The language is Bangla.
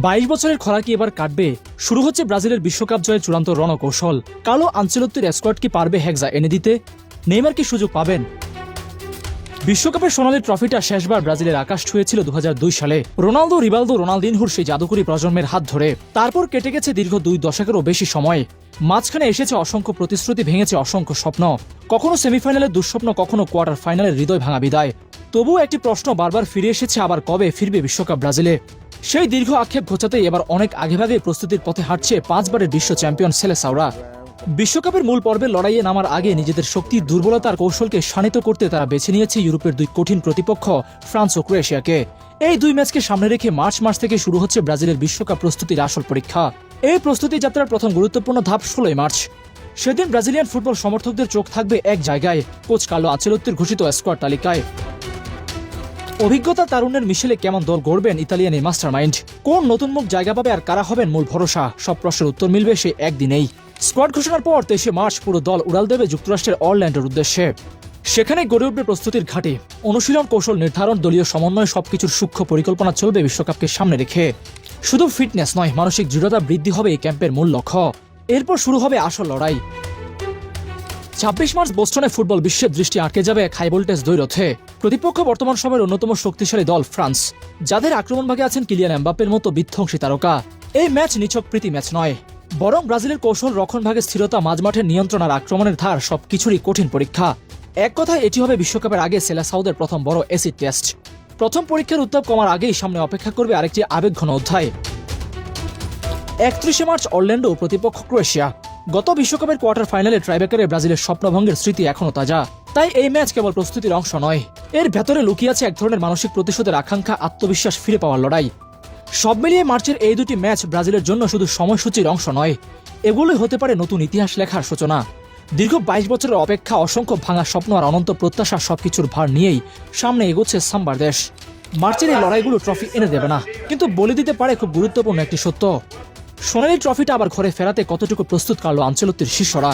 22 বছরের খরা কি এবার কাটবে? শুরু হচ্ছে ব্রাজিলের বিশ্বকাপ জয়ের চূড়ান্ত রণকৌশল। কার্লো আনচেলত্তির স্কোয়াড কি পারবে হেক্সা এনে দিতে? নেইমার কি সুযোগ পাবেন? বিশ্বকাপের সোনালী ট্রফিটা শেষবার ব্রাজিলের আকাশ ছুঁয়েছিল 2002 সালে রোনালদো, রিভালদো, রোনালদিনহুর সেই জাদুকরী প্রজন্মের হাত ধরে। তারপর কেটে গেছে দীর্ঘ 2 দশকেরও বেশি সময়। মাঝখানে এসেছে অসংখ্য প্রতিশ্রুতি, ভেঙেছে অসংখ্য স্বপ্ন, কখনো সেমিফাইনালের দুঃস্বপ্ন, কখনো কোয়ার্টার ফাইনালের হৃদয় ভাঙা বিদায়। তবুও একটি প্রশ্ন বারবার ফিরে এসেছে, আবার কবে ফিরবে বিশ্বকাপ ব্রাজিলে? সেই দীর্ঘ আক্ষেপ ঘোচাতেই এবার অনেক আগেভাগে প্রস্তুতির পথে হাঁটছে 5 বারের বিশ্ব চ্যাম্পিয়ন সেলেসাওরা। বিশ্বকাপের মূল পর্বে লড়াইয়ে নামার আগে নিজেদের শক্তির দুর্বলতার কৌশলকে শানিত করতে তারা বেছে নিয়েছে ইউরোপের 2 কঠিন প্রতিপক্ষ ফ্রান্স ও ক্রোয়েশিয়াকে। এই 2 ম্যাচকে সামনে রেখে মার্চ মাস থেকে শুরু হচ্ছে ব্রাজিলের বিশ্বকাপ প্রস্তুতির আসল পরীক্ষা। এই প্রস্তুতি যাত্রার প্রথম গুরুত্বপূর্ণ ধাপ 16 মার্চ। সেদিন ব্রাজিলিয়ান ফুটবল সমর্থকদের চোখ থাকবে এক জায়গায়, কোচ কার্লো আনচেলত্তির ঘোষিত স্কোয়াড তালিকায়। অভিজ্ঞতা তারুণ্যের মিশেলে কেমন দল গড়বেন ইতালিয়ান এই মাস্টারমাইন্ড? কোন নতুন মুখ জায়গা পাবে আর কারা হবেন মূল ভরসা? সব প্রশ্নের উত্তর মিলবে সেই একদিনেই। স্কোয়াড ঘোষণার পর 23 মার্চ পুরো দল উড়াল দেবে যুক্তরাষ্ট্রের অরল্যান্ডোর উদ্দেশ্যে। সেখানে গড়ে উঠবে প্রস্তুতির ঘাঁটি, অনুশীলন, কৌশল নির্ধারণ, দলীয় সমন্বয়, সবকিছুর সূক্ষ্ম পরিকল্পনা চলবে বিশ্বকাপকে সামনে রেখে। শুধু ফিটনেস নয়, মানসিক দৃঢ়তা বৃদ্ধি হবে এই ক্যাম্পের মূল লক্ষ্য। এরপর শুরু হবে আসল লড়াই। 26 মার্চ বোস্টনে ফুটবল বিশ্বের দৃষ্টি আটকে যাবে এক হাই ভোল্টেজ দ্বৈরথে। প্রতিপক্ষ বর্তমান সময়ের অন্যতম শক্তিশালী দল ফ্রান্স, যাদের আক্রমণভাগে আছেন কিলিয়ান এমবাপ্পের মতো বিধ্বংসী তারকা। এই ম্যাচ নিছক প্রীতি ম্যাচ নয়, বরং ব্রাজিলের কৌশল, রক্ষণভাগে স্থিরতা, মাঝমাঠের নিয়ন্ত্রণ আর আক্রমণের ধার সবকিছুরই কঠিন পরীক্ষা। এক কথায় এটি হবে বিশ্বকাপের আগে সেলেসাওদের প্রথম বড় অ্যাসিড টেস্ট। প্রথম পরীক্ষার উত্তাপ কমার আগেই সামনে অপেক্ষা করবে আরেকটি আবেগঘন অধ্যায়। 31 মার্চ অরল্যান্ডো প্রতিপক্ষ ক্রোয়েশিয়া। গত বিশ্বকাপের কোয়ার্টার ফাইনালে ট্রাইব্রেকারে ব্রাজিলের স্বপ্নভঙ্গের স্মৃতি এখনো তাজা। তাই এই ম্যাচ কেবল প্রস্তুতির অংশ নয়, এর ভেতরে লুকিয়ে আছে এক ধরনের মানসিক প্রতিশোধের আকাঙ্ক্ষা, আত্মবিশ্বাস ফিরে পাওয়ার লড়াই। সব মিলিয়ে মার্চের এই 2টি ম্যাচ ব্রাজিলের জন্য শুধু সময়সূচির অংশ নয়, এগুলোই হতে পারে নতুন ইতিহাস লেখার সূচনা। দীর্ঘ 22 বছরের অপেক্ষা, অসংখ্য ভাঙা স্বপ্ন আর অনন্ত প্রত্যাশা সবকিছুর ভার নিয়েই সামনে এগোচ্ছে সাম্বার দেশ। মার্চের এই লড়াইগুলো ট্রফি এনে দেবে না, কিন্তু বলে দিতে পারে খুব গুরুত্বপূর্ণ একটি সত্য: সোনালী ট্রফিটা আবার ঘরে ফেরাতে কতটুকু প্রস্তুত কার্লো আনচেলত্তির শিষ্যরা।